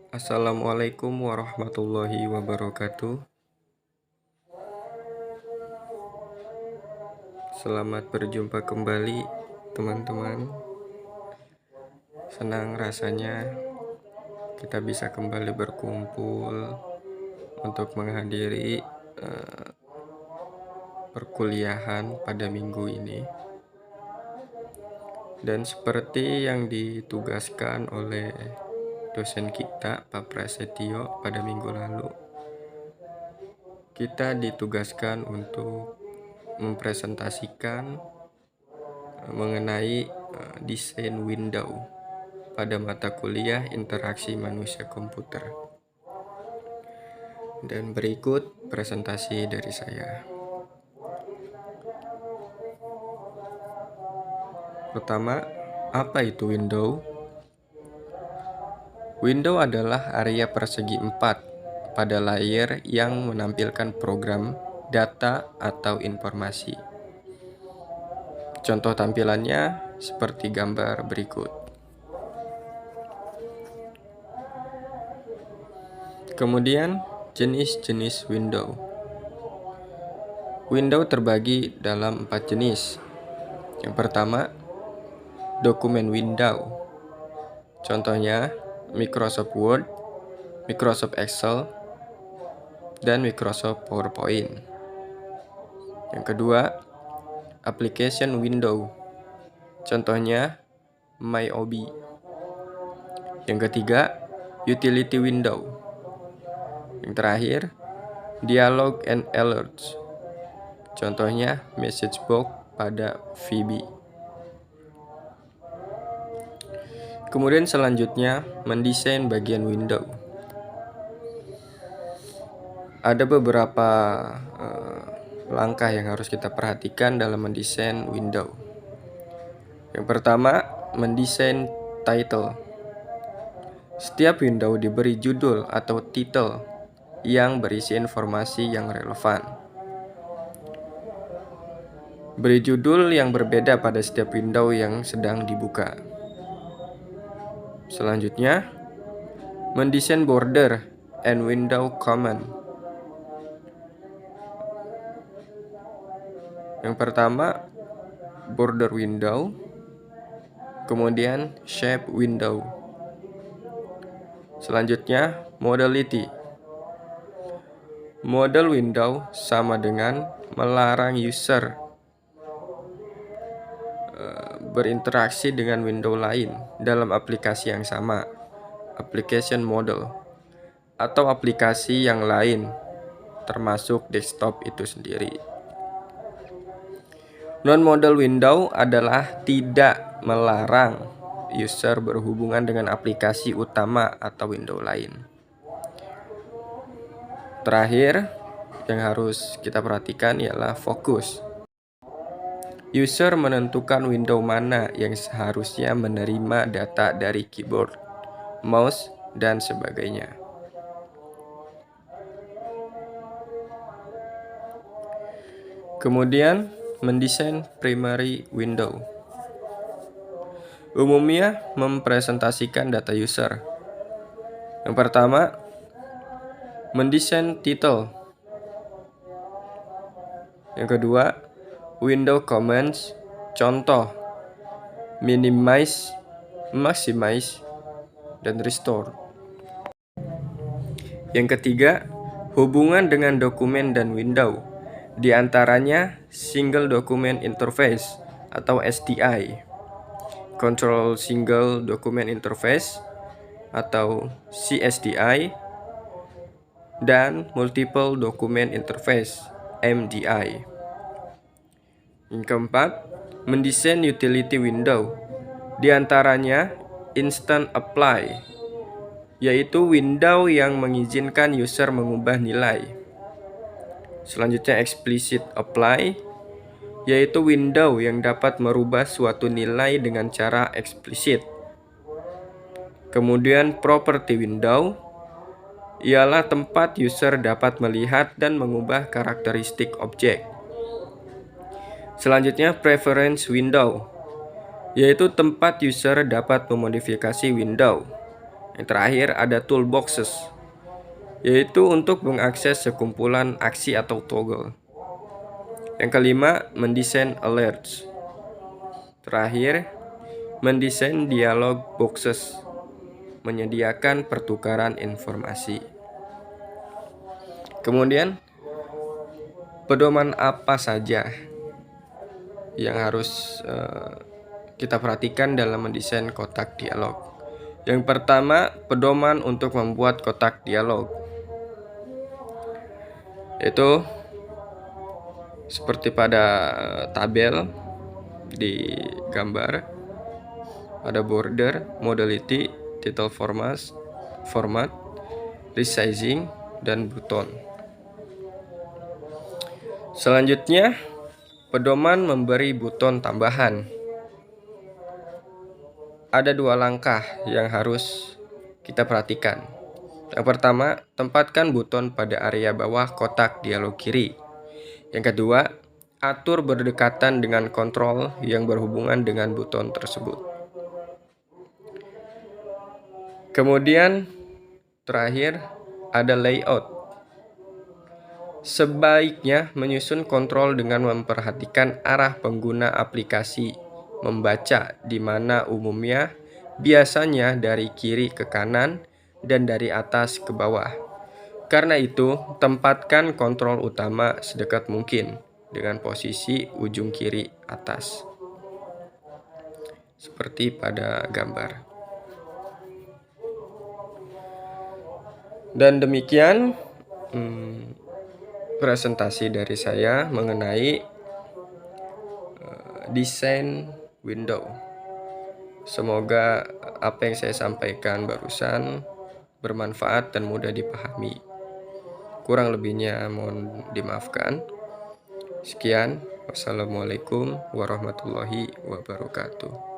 Assalamualaikum warahmatullahi wabarakatuh. Selamat berjumpa kembali, teman-teman. Senang rasanya kita bisa kembali berkumpul untuk menghadiri perkuliahan pada minggu ini. Dan seperti yang ditugaskan oleh dosen kita, Pak Prasetyo, pada minggu lalu, kita ditugaskan untuk mempresentasikan mengenai desain window pada mata kuliah interaksi manusia komputer. Dan berikut presentasi dari saya. Pertama, apa itu window? Window adalah area persegi 4 pada layar yang menampilkan program, data, atau informasi. Contoh tampilannya seperti gambar berikut. Kemudian, jenis-jenis window. Window terbagi dalam 4 jenis. Yang pertama, dokumen window. Contohnya, Microsoft Word, Microsoft Excel, dan Microsoft PowerPoint. Yang kedua, application window. Contohnya, MyOB. Yang ketiga, utility window. Yang terakhir, dialog and alerts. Contohnya, message box pada VB. Kemudian selanjutnya, mendesain bagian window. Ada beberapa langkah yang harus kita perhatikan dalam mendesain window. Yang pertama, mendesain title. Setiap window diberi judul atau title yang berisi informasi yang relevan. Beri judul yang berbeda pada setiap window yang sedang dibuka. Selanjutnya, mendesain border and window command. Yang pertama, border window, kemudian shape window. Selanjutnya, modality. Model window sama dengan melarang user berinteraksi dengan window lain dalam aplikasi yang sama, application model, atau aplikasi yang lain, termasuk desktop itu sendiri. Non-model window adalah tidak melarang user berhubungan dengan aplikasi utama atau window lain. Terakhir, yang harus kita perhatikan ialah fokus. User menentukan window mana yang seharusnya menerima data dari keyboard, mouse, dan sebagainya. Kemudian, mendesain primary window. Umumnya mempresentasikan data user. Yang pertama, mendesain title. Yang kedua, window commands, contoh, minimize, maximize, dan restore. Yang ketiga, hubungan dengan dokumen dan window, di antaranya single document interface atau SDI, control single document interface atau CSDI, dan multiple document interface MDI. Yang keempat, mendesain utility window, di antaranya instant apply, yaitu window yang mengizinkan user mengubah nilai. Selanjutnya explicit apply, yaitu window yang dapat merubah suatu nilai dengan cara eksplisit. Kemudian property window, ialah tempat user dapat melihat dan mengubah karakteristik objek. Selanjutnya preference window, yaitu tempat user dapat memodifikasi window. Yang terakhir ada toolboxes, yaitu untuk mengakses sekumpulan aksi atau toggle. Yang kelima, mendesain alerts. Terakhir, mendesain dialog boxes, menyediakan pertukaran informasi. Kemudian, pedoman apa saja yang harus kita perhatikan dalam mendesain kotak dialog? Yang pertama, pedoman untuk membuat kotak dialog, yaitu seperti pada tabel di gambar, ada border, modality, title format, resizing, dan button. Selanjutnya, pedoman memberi button tambahan. Ada 2 langkah yang harus kita perhatikan. Yang pertama, tempatkan button pada area bawah kotak dialog kiri. Yang kedua, atur berdekatan dengan kontrol yang berhubungan dengan button tersebut. Kemudian, terakhir ada layout. Sebaiknya menyusun kontrol dengan memperhatikan arah pengguna aplikasi membaca, di mana umumnya biasanya dari kiri ke kanan dan dari atas ke bawah. Karena itu, tempatkan kontrol utama sedekat mungkin dengan posisi ujung kiri atas, seperti pada gambar. Dan demikian presentasi dari saya mengenai desain window. Semoga apa yang saya sampaikan barusan bermanfaat dan mudah dipahami. Kurang lebihnya mohon dimaafkan. Sekian, wassalamualaikum warahmatullahi wabarakatuh.